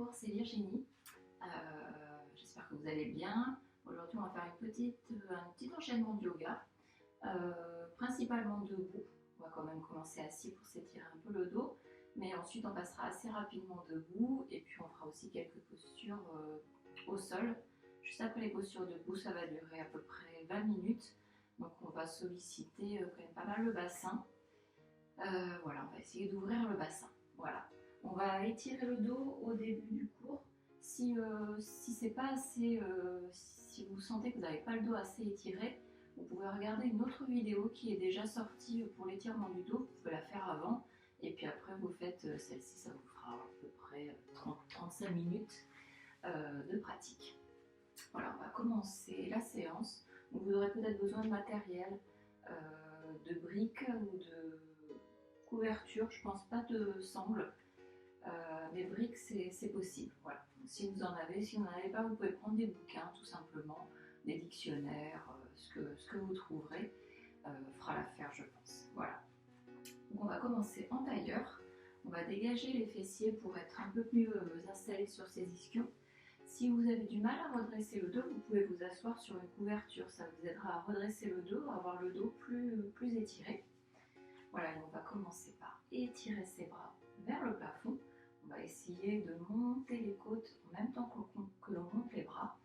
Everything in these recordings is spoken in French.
Bonjour, c'est Virginie. J'espère que vous allez bien. Aujourd'hui, on va faire un petit enchaînement de yoga, principalement debout. On va quand même commencer assis pour s'étirer un peu le dos, mais ensuite on passera assez rapidement debout et puis on fera aussi quelques postures au sol. Juste après les postures debout, ça va durer à peu près 20 minutes. Donc on va solliciter quand même pas mal le bassin. Voilà, on va essayer d'ouvrir le bassin. Voilà. On va étirer le dos au début du cours. Si c'est pas assez, si vous sentez que vous n'avez pas le dos assez étiré, vous pouvez regarder une autre vidéo qui est déjà sortie pour l'étirement du dos. Vous pouvez la faire avant et puis après vous faites celle-ci, ça vous fera à peu près 30-35 minutes de pratique. Voilà, on va commencer la séance. Donc, vous aurez peut-être besoin de matériel, de briques ou de couverture. Je pense pas de sangle. Des briques, c'est possible. Voilà. Si vous en avez, si vous n'en avez pas, vous pouvez prendre des bouquins tout simplement, des dictionnaires, ce que vous trouverez fera l'affaire, je pense. Voilà. Donc on va commencer en tailleur. On va dégager les fessiers pour être un peu mieux installé sur ces ischions. Si vous avez du mal à redresser le dos, vous pouvez vous asseoir sur une couverture. Ça vous aidera à redresser le dos, à avoir le dos plus étiré. Voilà, et on va commencer par étirer ses bras vers le plafond. On va essayer de monter les côtes en même temps que l'on monte les bras.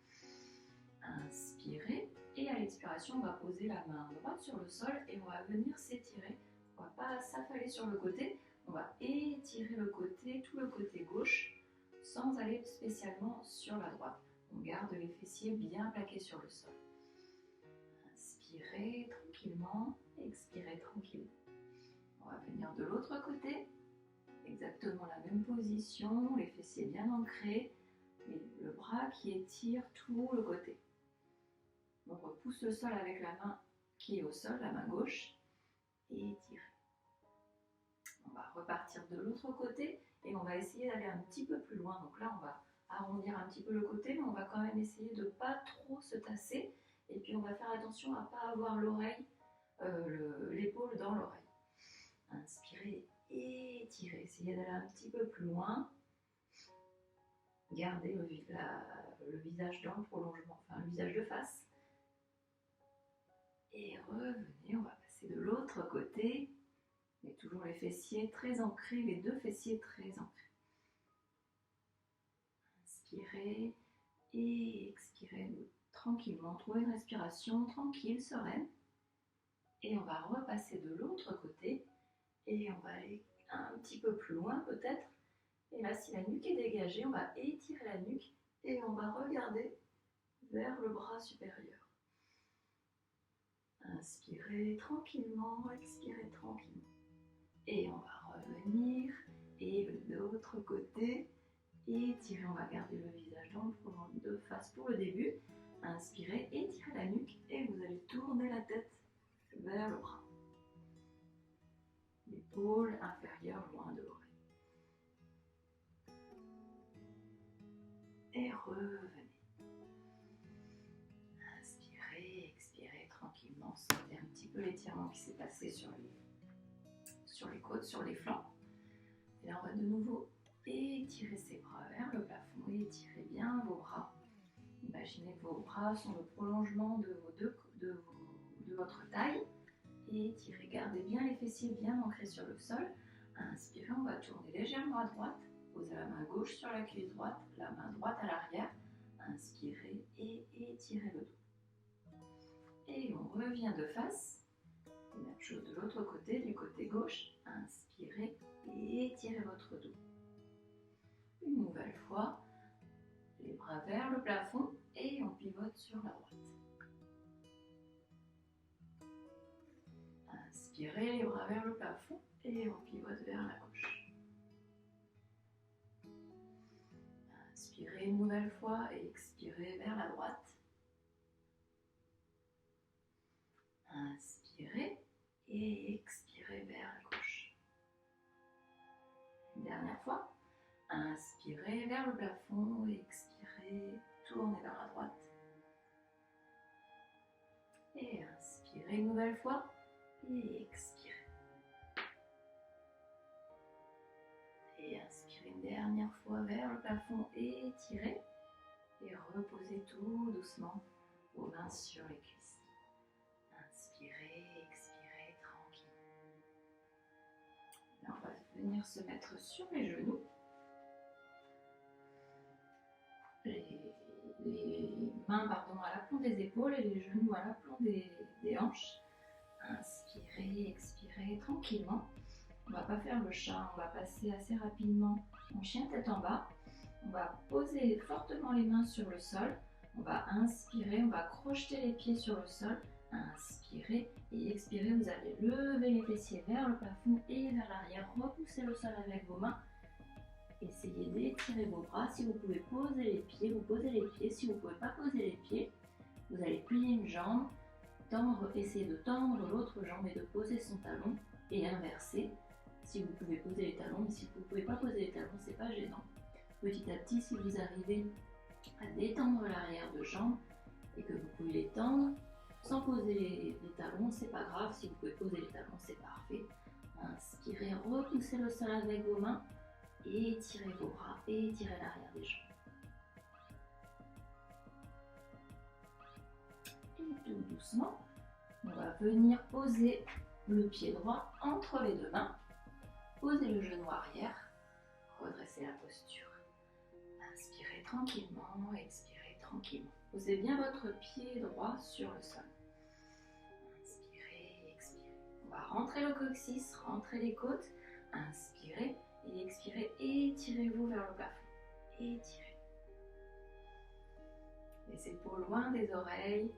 Inspirez et à l'expiration, on va poser la main droite sur le sol et on va venir s'étirer. On ne va pas s'affaler sur le côté, on va étirer le côté, tout le côté gauche, sans aller spécialement sur la droite. On garde les fessiers bien plaqués sur le sol. Inspirez tranquillement, expirez tranquillement. On va venir de l'autre côté, exactement la même position, les fessiers bien ancrés, et le bras qui étire tout le côté. On repousse le sol avec la main qui est au sol, la main gauche, et étirez. On va repartir de l'autre côté et on va essayer d'aller un petit peu plus loin. Donc là, on va arrondir un petit peu le côté, mais on va quand même essayer de ne pas trop se tasser. Et puis on va faire attention à ne pas avoir l'oreille, l'épaule dans l'oreille. Inspirez et étirez. Essayez d'aller un petit peu plus loin. Gardez le visage dans le prolongement, enfin le visage de face. Et revenez, on va passer de l'autre côté. Et toujours les fessiers très ancrés, les deux fessiers très ancrés. Inspirez et expirez tranquillement. Trouvez une respiration tranquille, sereine. Et on va repasser de l'autre côté. Et on va aller un petit peu plus loin peut-être. Et là, si la nuque est dégagée, on va étirer la nuque et on va regarder vers le bras supérieur. Inspirez tranquillement, expirez tranquillement. Et on va revenir et de l'autre côté, étirez, on va garder le visage dans le prolongement de face pour le début. Inspirez, étirez la nuque et vous allez tourner la tête vers le bras. L'épaule inférieure loin de l'oreille. Et revenez. Inspirez, expirez tranquillement. Sentez un petit peu l'étirement qui s'est passé sur les côtes, sur les flancs. Et là, on va de nouveau étirer ses bras vers le plafond. Et étirez bien vos bras. Imaginez que vos bras sont le prolongement de votre taille. Et étirez, gardez bien les fessiers bien ancrés sur le sol. Inspirez, on va tourner légèrement à droite. Posez la main gauche sur la cuisse droite, la main droite à l'arrière. Inspirez et étirez le dos. Et on revient de face. Et même chose de l'autre côté, du côté gauche. Inspirez et étirez votre dos. Une nouvelle fois, les bras vers le plafond et on pivote sur la droite. Inspirez les bras vers le plafond et on pivote vers la gauche. Inspirez une nouvelle fois et expirez vers la droite. Inspirez et expirez vers la gauche. Une dernière fois. Inspirez vers le plafond et expirez, tournez vers la droite. Et inspirez une nouvelle fois et expirez. Et inspirez une dernière fois vers le plafond doucement vos mains sur les cuisses. Inspirez, expirez, tranquille. Là, on va venir se mettre sur les genoux. Les mains à l'aplomb des épaules et les genoux à l'aplomb des hanches. Inspirez, expirez tranquillement. On ne va pas faire le chat, on va passer assez rapidement en chien tête en bas. On va poser fortement les mains sur le sol. On va inspirer, on va crocheter les pieds sur le sol. Inspirez et expirez, vous allez lever les fessiers vers le plafond et vers l'arrière. Repoussez le sol avec vos mains. Essayez d'étirer vos bras. Si vous pouvez poser les pieds, vous posez les pieds. Si vous ne pouvez pas poser les pieds, vous allez plier une jambe, essayez de tendre l'autre jambe et de poser son talon et inverser. Si vous pouvez poser les talons, mais si vous ne pouvez pas poser les talons, c'est pas gênant. Petit à petit, si vous arrivez à détendre l'arrière de jambe et que vous pouvez les tendre sans poser les talons, c'est pas grave. Si vous pouvez poser les talons, c'est parfait. Inspirez, repoussez le sol avec vos mains. Étirez vos bras, étirez l'arrière des jambes. Et tout doucement, on va venir poser le pied droit entre les deux mains. Posez le genou arrière, redressez la posture. Inspirez tranquillement, expirez tranquillement. Posez bien votre pied droit sur le sol. Inspirez, expirez. On va rentrer le coccyx, rentrer les côtes. Inspirez. Et expirez, étirez-vous vers le plafond. Étirez. Les épaules loin des oreilles.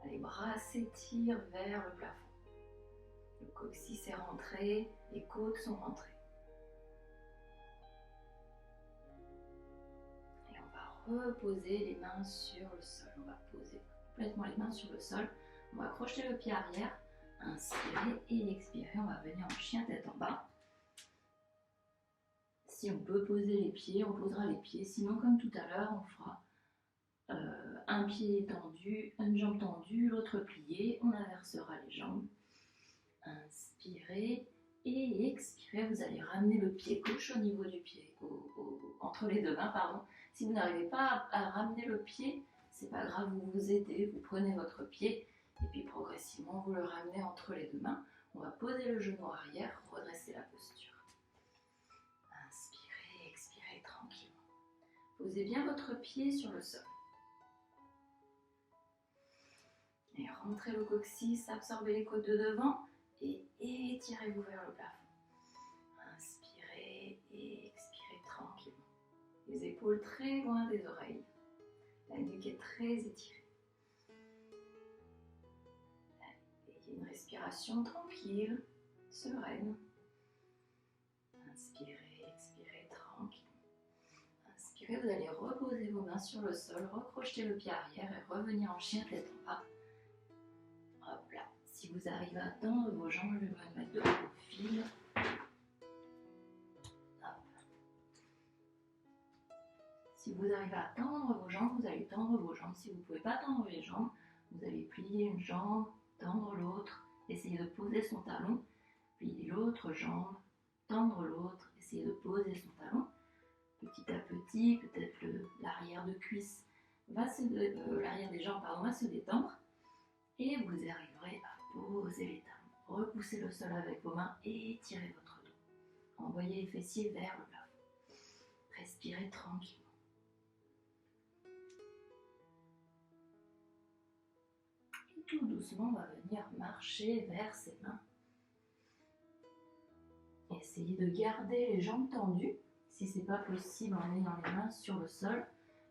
Les bras s'étirent vers le plafond. Le coccyx est rentré, les côtes sont rentrées. Et on va reposer les mains sur le sol. On va poser complètement les mains sur le sol. On va crocheter le pied arrière. Inspirez et expirez. On va venir en chien tête en bas. Si on peut poser les pieds, on posera les pieds. Sinon, comme tout à l'heure, on fera un pied tendu, une jambe tendue, l'autre plié. On inversera les jambes. Inspirez et expirez. Vous allez ramener le pied gauche au niveau du pied, entre les deux mains, pardon. Si vous n'arrivez pas à ramener le pied, c'est pas grave, vous vous aidez. Vous prenez votre pied et puis progressivement, vous le ramenez entre les deux mains. On va poser le genou arrière, redresser la posture. Tranquillement. Posez bien votre pied sur le sol. Et rentrez le coccyx, absorbez les côtes de devant et étirez-vous vers le plafond. Inspirez et expirez tranquillement. Les épaules très loin des oreilles. La nuque est très étirée. Et une respiration tranquille, sereine. Inspirez. Vous allez reposer vos mains sur le sol, recrocheter le pied arrière et revenir en chien tête en bas. Hop là. Si vous arrivez à tendre vos jambes, je vais me mettre de profil. Hop. Si vous arrivez à tendre vos jambes, vous allez tendre vos jambes. Si vous ne pouvez pas tendre les jambes, vous allez plier une jambe, tendre l'autre, essayer de poser son talon, plier l'autre jambe, tendre l'autre, essayer de poser son talon. Petit à petit, peut-être l'arrière de cuisse l'arrière des jambes va se détendre et vous arriverez à poser les talons. Repoussez le sol avec vos mains et étirez votre dos. Envoyez les fessiers vers le plafond. Respirez tranquillement. Et tout doucement, on va venir marcher vers ses mains. Essayez de garder les jambes tendues. Si ce n'est pas possible en ayant les mains sur le sol,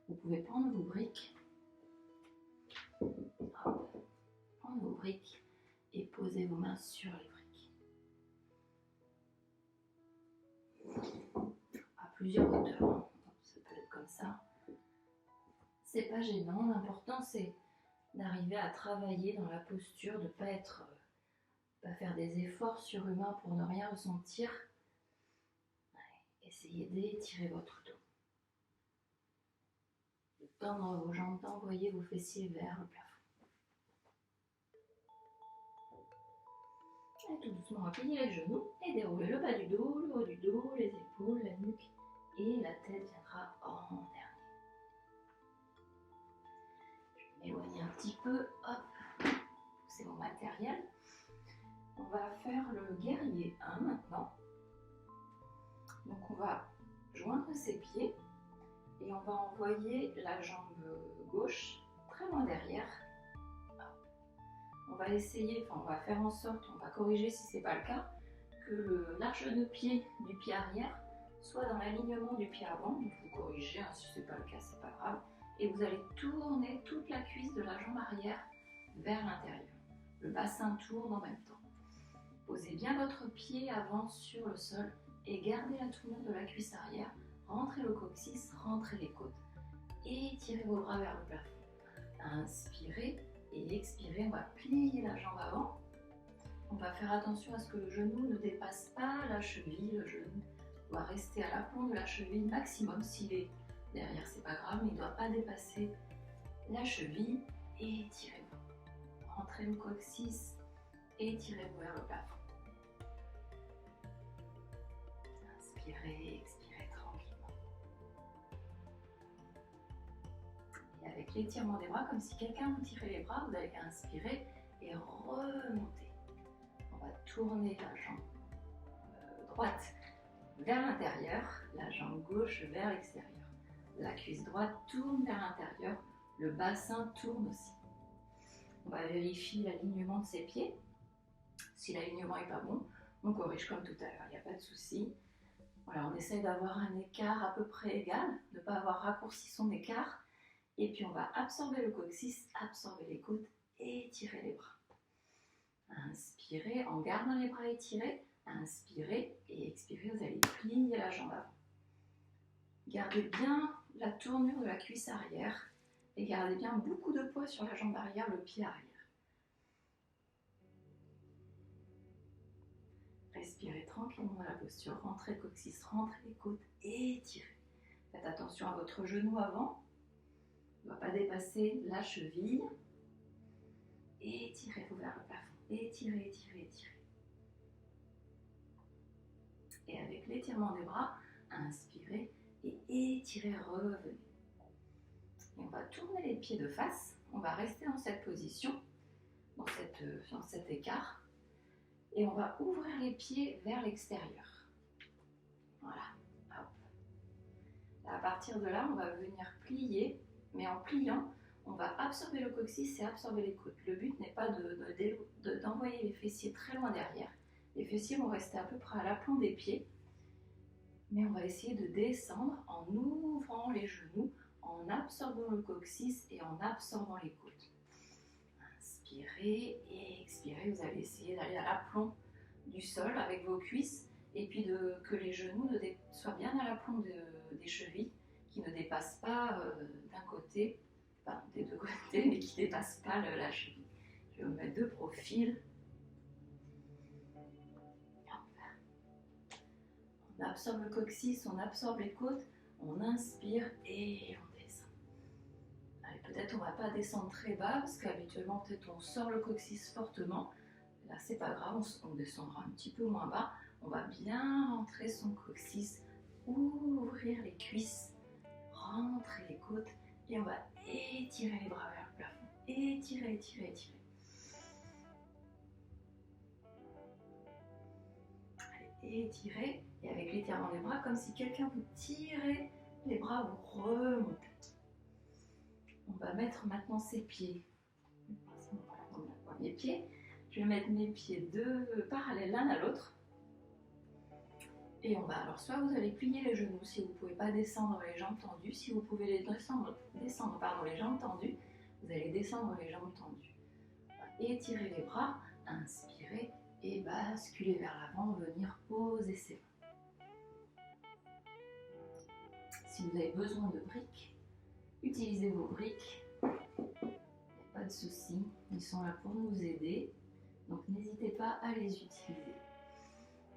vous pouvez prendre vos briques. Hop. Prendre vos briques et poser vos mains sur les briques. À plusieurs hauteurs. Ça peut être comme ça. C'est pas gênant. L'important c'est d'arriver à travailler dans la posture, de ne pas faire des efforts surhumains pour ne rien ressentir. Essayez d'étirer votre dos. De tendre vos jambes, d'envoyer vos fessiers vers le plafond. Et tout doucement, repliez les genoux et déroulez le bas du dos, le haut du dos, les épaules, la nuque et la tête viendra en dernier. m'éloigner un petit peu. Hop, c'est mon matériel. On va faire le guerrier 1 maintenant. Donc on va joindre ses pieds et on va envoyer la jambe gauche très loin derrière. On va essayer, on va faire en sorte, on va corriger si ce n'est pas le cas, que l'arche de pied du pied arrière soit dans l'alignement du pied avant. Donc vous corrigez, si ce n'est pas le cas, c'est pas grave. Et vous allez tourner toute la cuisse de la jambe arrière vers l'intérieur. Le bassin tourne en même temps. Posez bien votre pied avant sur le sol et gardez la tournure de la cuisse arrière. Rentrez le coccyx, rentrez les côtes. Étirez vos bras vers le plafond. Inspirez et expirez. On va plier la jambe avant. On va faire attention à ce que le genou ne dépasse pas la cheville. Le genou doit rester à l'aplomb de la cheville maximum. S'il est derrière, c'est pas grave, mais il ne doit pas dépasser la cheville. Étirez-vous. Rentrez le coccyx. Étirez-vous vers le plafond. Inspirez, expirez tranquillement. Et avec l'étirement des bras, comme si quelqu'un vous tirait les bras, vous allez inspirer et remonter. On va tourner la jambe droite vers l'intérieur, la jambe gauche vers l'extérieur. La cuisse droite tourne vers l'intérieur, le bassin tourne aussi. On va vérifier l'alignement de ses pieds. Si l'alignement n'est pas bon, on corrige comme tout à l'heure, il n'y a pas de souci. Voilà, on essaie d'avoir un écart à peu près égal, de ne pas avoir raccourci son écart. Et puis on va absorber le coccyx, absorber les côtes et étirer les bras. Inspirez en gardant les bras étirés. Inspirez et expirez, vous allez plier la jambe avant. Gardez bien la tournure de la cuisse arrière et gardez bien beaucoup de poids sur la jambe arrière, le pied arrière. Respirez tranquillement dans la posture, rentrez le coccyx, rentrez les côtes et étirez. Faites attention à votre genou avant, il ne doit pas dépasser la cheville. Étirez-vous vers le plafond, étirez, étirez, étirez. Et avec l'étirement des bras, inspirez et étirez, revenez. Et on va tourner les pieds de face, on va rester dans cette position, dans cet écart. Et on va ouvrir les pieds vers l'extérieur. Voilà. Hop. À partir de là, on va venir plier, mais en pliant, on va absorber le coccyx et absorber les côtes. Le but n'est pas d'envoyer les fessiers très loin derrière. Les fessiers vont rester à peu près à l'aplomb des pieds, mais on va essayer de descendre en ouvrant les genoux, en absorbant le coccyx et en absorbant les côtes. Inspirez et expirez, vous allez essayer d'aller à l'aplomb du sol avec vos cuisses et puis que les genoux soient bien à l'aplomb des chevilles, qui ne dépassent pas d'un côté, enfin des deux côtés, mais qui ne dépassent pas la cheville. Je vais vous mettre de profil. On absorbe le coccyx, on absorbe les côtes, on inspire et on descend. Peut-être on ne va pas descendre très bas parce qu'habituellement peut-être on sort le coccyx fortement. Là c'est pas grave, on descendra un petit peu moins bas. On va bien rentrer son coccyx, ouvrir les cuisses, rentrer les côtes et on va étirer les bras vers le plafond. Étirer, étirer, étirer. Allez, étirer et avec l'étirement des bras, comme si quelqu'un vous tirait les bras, vous remontez. On va mettre maintenant ses pieds. Mes pieds. Je vais mettre mes pieds parallèles l'un à l'autre. Et on va, alors soit vous allez plier les genoux si vous ne pouvez pas descendre les jambes tendues. Si vous pouvez descendre les jambes tendues, vous allez descendre les jambes tendues. Étirez les bras, inspirez et basculez vers l'avant, venir poser ses mains. Si vous avez besoin de briques, utilisez vos briques. Pas de souci, ils sont là pour nous aider, donc n'hésitez pas à les utiliser.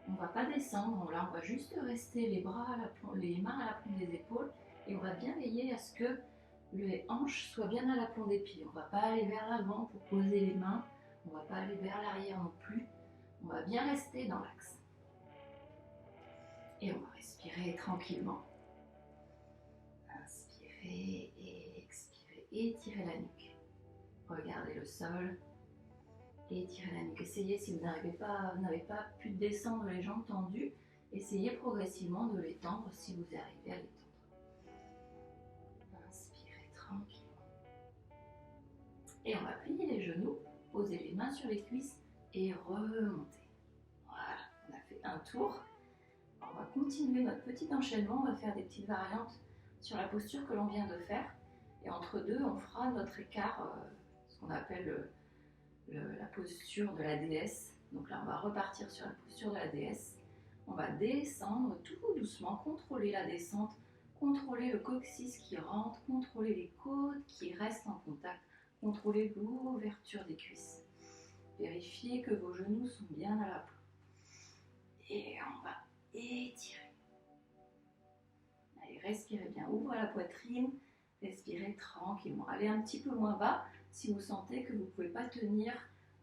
On ne va pas descendre, là on va juste rester les mains à l'aplomb des épaules et on va bien veiller à ce que les hanches soient bien à l'aplomb des pieds. On ne va pas aller vers l'avant pour poser les mains, on ne va pas aller vers l'arrière non plus, on va bien rester dans l'axe. Et on va respirer tranquillement. Inspirez et expirez, étirez la nuque. Regardez le sol. Étirez la nuque. Essayez, si vous n'avez pas pu descendre les jambes tendues, essayez progressivement de les tendre si vous arrivez à les tendre. Inspirez tranquillement. Et on va plier les genoux, poser les mains sur les cuisses et remonter. Voilà, on a fait un tour. On va continuer notre petit enchaînement, on va faire des petites variantes sur la posture que l'on vient de faire. Et entre deux, on fera notre écart, ce qu'on appelle la posture de la déesse. Donc là, on va repartir sur la posture de la déesse. On va descendre tout doucement, contrôler la descente, contrôler le coccyx qui rentre, contrôler les côtes qui restent en contact, contrôler l'ouverture des cuisses. Vérifiez que vos genoux sont bien à la peau. Et on va étirer. Allez, respirez bien, ouvrez la poitrine, respirez tranquillement. Allez un petit peu moins bas si vous sentez que vous ne pouvez pas tenir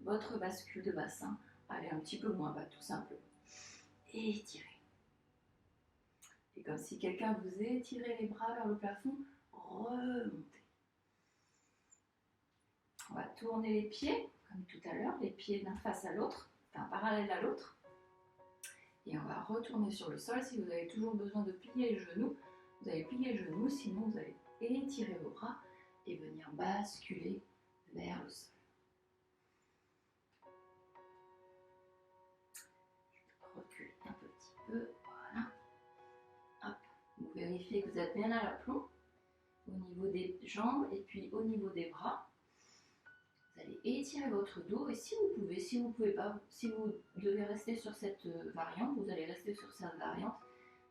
votre bascule de bassin. Allez un petit peu moins bas tout simplement. Étirez. Et comme si quelqu'un vous étirait les bras vers le plafond, remontez. On va tourner les pieds, comme tout à l'heure, les pieds l'un face à l'autre, enfin parallèle à l'autre. Et on va retourner sur le sol. Si vous avez toujours besoin de plier les genoux, vous allez plier les genoux, sinon vous allez étirer vos bras et venir basculer vers le sol. Recule un petit peu, voilà. Hop. Vous vérifiez que vous êtes bien à l'aplomb au niveau des jambes et puis au niveau des bras. Vous allez étirer votre dos et si vous pouvez pas, si vous devez rester sur cette variante, vous allez rester sur cette variante.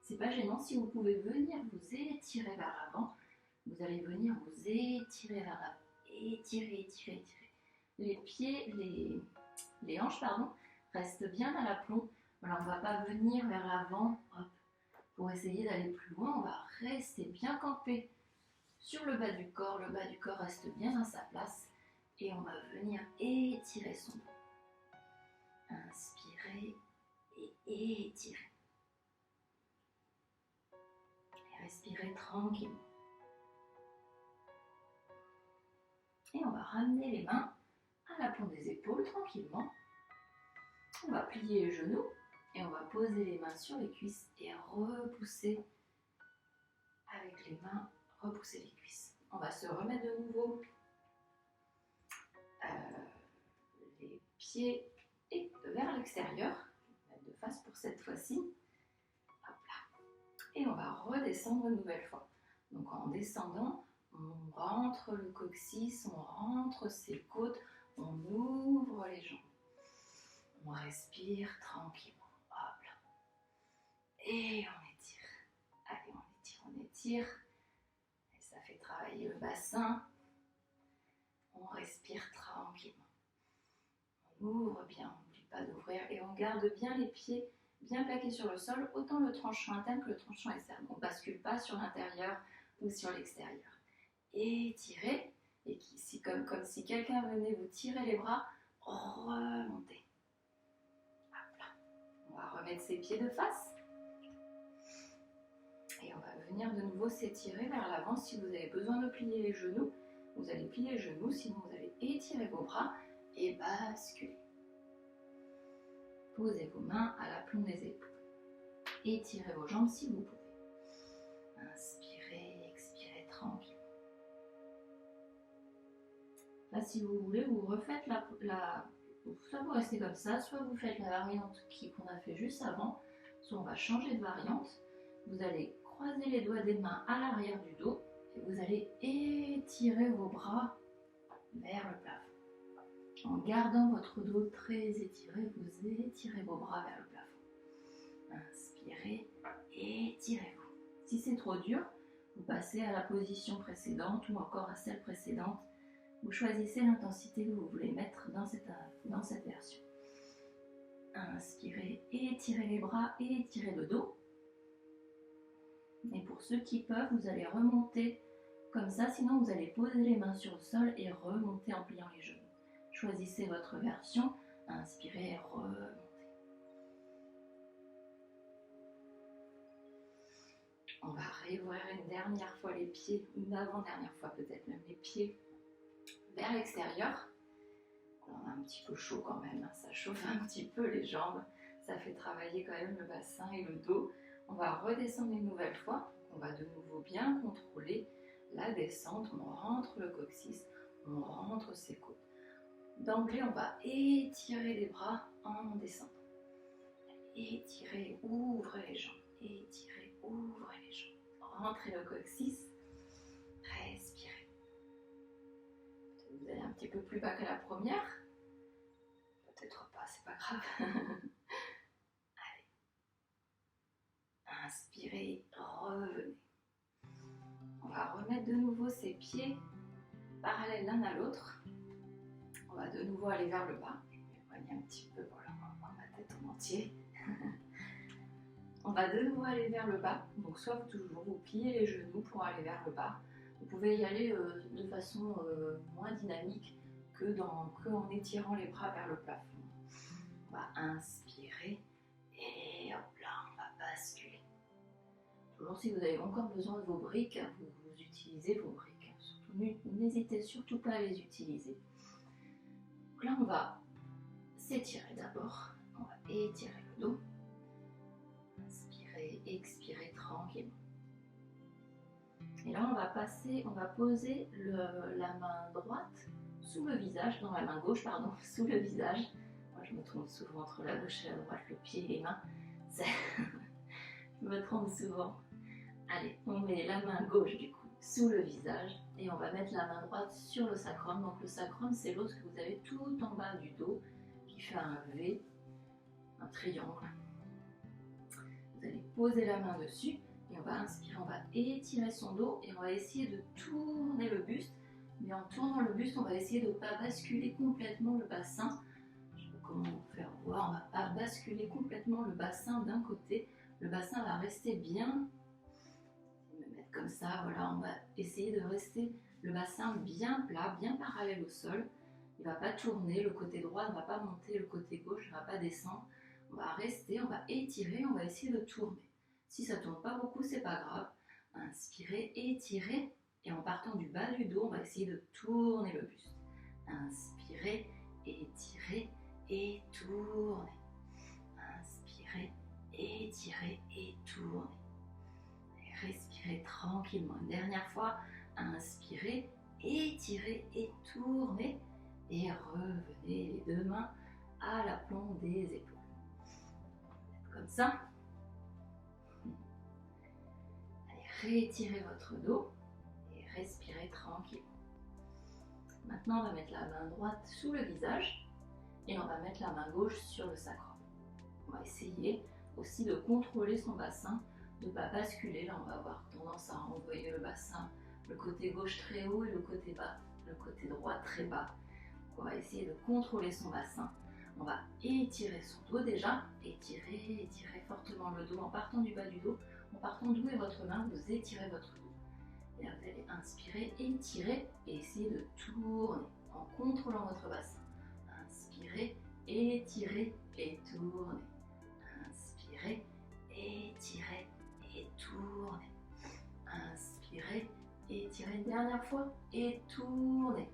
C'est pas gênant. Si vous pouvez venir vous étirer vers l'avant, vous allez venir vous étirer vers l'avant. Étirer, étirer, étirer. Les pieds, les hanches, pardon, restent bien à l'aplomb. Voilà, on ne va pas venir vers l'avant pour essayer d'aller plus loin. On va rester bien campé sur le bas du corps. Le bas du corps reste bien à sa place. Et on va venir étirer son dos. Inspirez et étirez. Et respirez tranquillement. Et on va ramener les mains à l'aplomb des épaules tranquillement. On va plier les genoux et on va poser les mains sur les cuisses et repousser avec les mains, repousser les cuisses. On va se remettre de nouveau les pieds vers l'extérieur. Je vais mettre de face pour cette fois-ci. Hop là. Et on va redescendre une nouvelle fois. Donc en descendant, on rentre le coccyx, on rentre ses côtes, on ouvre les jambes. On respire tranquillement. Hop là. Et on étire. Allez, on étire, on étire. Et ça fait travailler le bassin. On respire tranquillement. On ouvre bien, on n'oublie pas d'ouvrir et on garde bien les pieds bien plaqués sur le sol, autant le tranchant interne que le tranchant externe. On ne bascule pas sur l'intérieur ou sur l'extérieur. Étirez, et comme si quelqu'un venait vous tirer les bras, remontez. Hop là. On va remettre ses pieds de face. Et on va venir de nouveau s'étirer vers l'avant. Si vous avez besoin de plier les genoux, vous allez plier les genoux, sinon vous allez étirer vos bras et basculer. Posez vos mains à l'aplomb des épaules. Étirez vos jambes si vous pouvez. Inspirez, expirez tranquille. Là, si vous voulez, vous refaites soit vous restez comme ça, soit vous faites la variante qu'on a fait juste avant, soit on va changer de variante. Vous allez croiser les doigts des mains à l'arrière du dos et vous allez étirer vos bras vers le plafond. En gardant votre dos très étiré, vous étirez vos bras vers le plafond. Inspirez, étirez-vous. Si c'est trop dur, vous passez à la position précédente ou encore à celle précédente. Vous choisissez l'intensité que vous voulez mettre dans cette version. Inspirez, étirez les bras et étirez le dos. Et pour ceux qui peuvent, vous allez remonter comme ça, sinon vous allez poser les mains sur le sol et remonter en pliant les genoux. Choisissez votre version, inspirez et remontez. On va réouvrir une dernière fois les pieds, une avant-dernière fois peut-être même les pieds vers l'extérieur. On a un petit peu chaud quand même, hein, ça chauffe un petit peu les jambes, ça fait travailler quand même le bassin et le dos. On va redescendre une nouvelle fois, on va de nouveau bien contrôler la descente, on rentre le coccyx, on rentre ses côtes. D'emblée, on va étirer les bras en descendant. Étirez, ouvrez les jambes, étirez, ouvrez les jambes. Rentrez le coccyx, respirez. Vous allez un petit peu plus bas que la première. Peut-être pas, c'est pas grave. Allez. Inspirez, revenez. On va remettre de nouveau ses pieds parallèles l'un à l'autre. On va de nouveau aller vers le bas. Je vais m'éloigner un petit peu pour voir ma tête en entier. On va de nouveau aller vers le bas. Donc soit vous pliez les genoux pour aller vers le bas. Vous pouvez y aller de façon moins dynamique en étirant les bras vers le plafond. On va inspirer et hop là, on va basculer. Toujours si vous avez encore besoin de vos briques, vous utilisez vos briques. N'hésitez surtout pas à les utiliser. Donc là, on va s'étirer d'abord. On va étirer le dos. Inspirez, expirez tranquillement. Et là, on va poser la main droite sous le visage, non la main gauche, pardon, sous le visage. Moi, je me trompe souvent entre la gauche et la droite, le pied et les mains. Je me trompe souvent. Allez, on met la main gauche du coup sous le visage et on va mettre la main droite sur le sacrum. Donc le sacrum, c'est l'os que vous avez tout en bas du dos qui fait un V, un triangle. Vous allez poser la main dessus. Et on va inspirer, on va étirer son dos et on va essayer de tourner le buste. Mais en tournant le buste, on va essayer de ne pas basculer complètement le bassin. Je sais pas comment vous faire voir, on ne va pas basculer complètement le bassin d'un côté. Le bassin va rester bien. Je vais me mettre comme ça, voilà, on va essayer de rester le bassin bien plat, bien parallèle au sol. Il ne va pas tourner, le côté droit ne va pas monter, le côté gauche ne va pas descendre. On va rester, on va étirer, on va essayer de tourner. Si ça ne tourne pas beaucoup, c'est pas grave. Inspirez, étirez. Et en partant du bas du dos, on va essayer de tourner le buste. Inspirez, étirez et tournez. Inspirez, étirez et tournez. Et respirez tranquillement. Une dernière fois. Inspirez, étirez et tournez. Et revenez les deux mains à l'aplomb des épaules. Comme ça. Réétirez votre dos et respirez tranquillement. Maintenant, on va mettre la main droite sous le visage et on va mettre la main gauche sur le sacrum. On va essayer aussi de contrôler son bassin, de ne pas basculer. Là, on va avoir tendance à envoyer le bassin, le côté gauche très haut et le côté bas, le côté droit très bas. On va essayer de contrôler son bassin. On va étirer son dos déjà, étirer fortement le dos en partant du bas du dos. En partant d'où est votre main, vous étirez votre dos. Et là, vous allez inspirer, étirer et essayer de tourner en contrôlant votre bassin. Inspirez, étirez et tournez. Inspirez, étirez et tournez. Inspirez, étirez une dernière fois et tournez.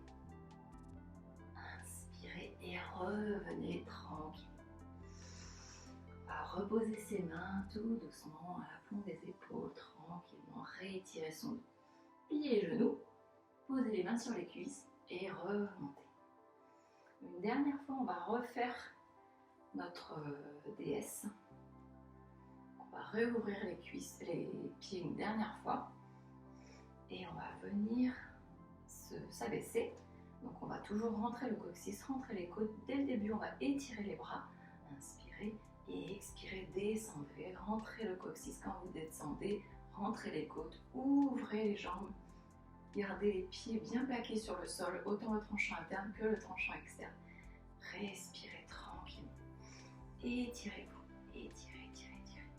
Inspirez et revenez tranquille. Reposer ses mains tout doucement à l'aplomb des épaules, tranquillement, réétirer son dos. Pliez les genoux, posez les mains sur les cuisses et remontez. Une dernière fois, on va refaire notre DS. On va réouvrir les cuisses, les pieds une dernière fois et on va venir s'abaisser. Donc on va toujours rentrer le coccyx, rentrer les côtes. Dès le début, on va étirer les bras, inspirer. Et expirez, descendez, rentrez le coccyx quand vous descendez, rentrez les côtes, ouvrez les jambes, gardez les pieds bien plaqués sur le sol, autant le tranchant interne que le tranchant externe. Respirez tranquillement. Étirez-vous, étirez, étirez, étirez.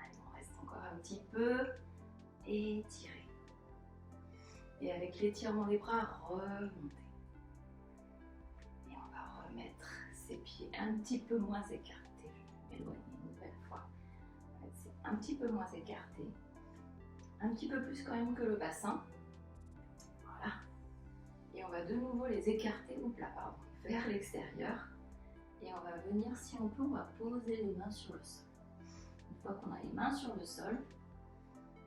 Allez, on reste encore un petit peu. Étirez. Et avec l'étirement des bras, remontez. Ses pieds un petit peu moins écartés. Je vais m'éloigner une nouvelle fois. C'est un petit peu moins écarté. un petit peu plus quand même que le bassin. Voilà. Et on va de nouveau les écarter, vers l'extérieur. Et on va venir, si on peut, on va poser les mains sur le sol. Une fois qu'on a les mains sur le sol,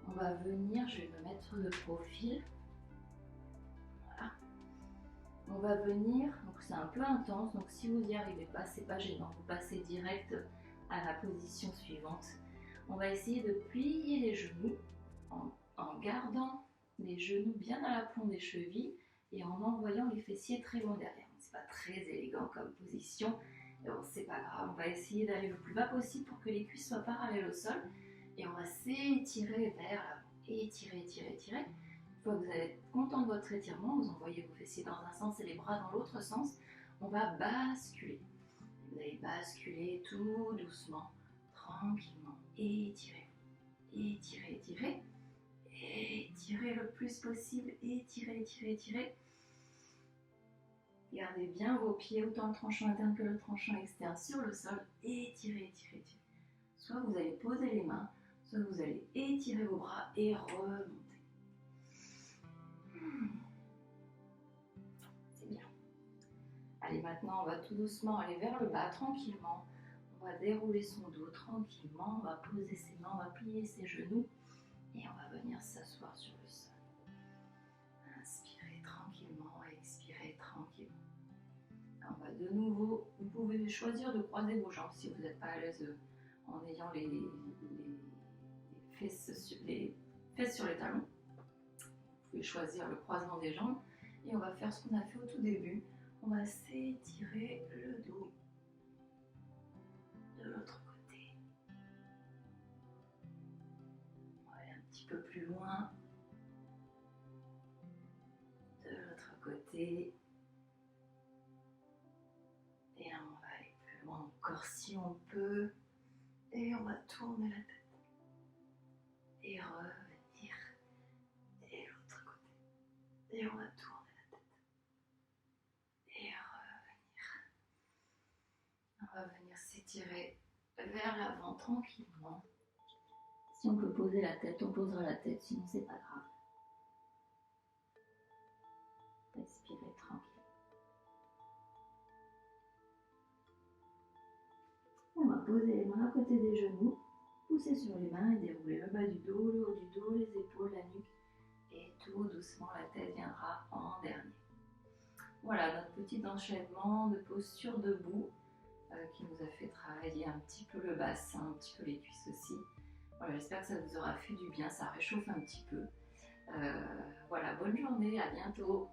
on va venir, je vais me mettre de profil. Voilà. On va venir, donc c'est un peu intense, donc si vous n'y arrivez pas, c'est pas gênant, vous passez direct à la position suivante. On va essayer de plier les genoux en gardant les genoux bien à la pointe des chevilles et en envoyant les fessiers très loin derrière. C'est pas très élégant comme position, mais bon, c'est pas grave. On va essayer d'aller le plus bas possible pour que les cuisses soient parallèles au sol et on va s'étirer vers l'avant. Étirer, étirer, étirer. Une fois que vous allez être content de votre étirement, vous envoyez vos fessiers dans un sens et les bras dans l'autre sens. On va basculer. Vous allez basculer tout doucement, tranquillement. Étirez, étirez, étirez. Étirez le plus possible. Étirez, étirez, étirez. Gardez bien vos pieds, autant le tranchant interne que le tranchant externe sur le sol. Étirez, étirez, étirez. Soit vous allez poser les mains, soit vous allez étirer vos bras et remonter. C'est bien. Allez, maintenant, on va tout doucement aller vers le bas, tranquillement. On va dérouler son dos tranquillement. On va poser ses mains, on va plier ses genoux. Et on va venir s'asseoir sur le sol. Inspirez tranquillement, expirez tranquillement. On va de nouveau, vous pouvez choisir de croiser vos jambes si vous n'êtes pas à l'aise en ayant les fesses sur les talons. Vous pouvez choisir le croisement des jambes et on va faire ce qu'on a fait au tout début. On va s'étirer le dos de l'autre côté. On va aller un petit peu plus loin de l'autre côté. Et là, on va aller plus loin encore si on peut. Et on va tourner la tête. Et revenir. Et l'autre côté. Et on va tourner la tête. Et revenir. On va venir s'étirer vers l'avant tranquillement. Si on peut poser la tête, on posera la tête, sinon c'est pas grave. Respirez tranquille. On va poser les mains à côté des genoux, pousser sur les mains et dérouler le bas du dos, le haut du dos, les épaules, la nuque. Et tout doucement, la tête viendra en dernier. Voilà notre petit enchaînement de posture debout qui nous a fait travailler un petit peu le bassin, un petit peu les cuisses aussi. Voilà, j'espère que ça vous aura fait du bien, ça réchauffe un petit peu. Voilà, bonne journée, à bientôt.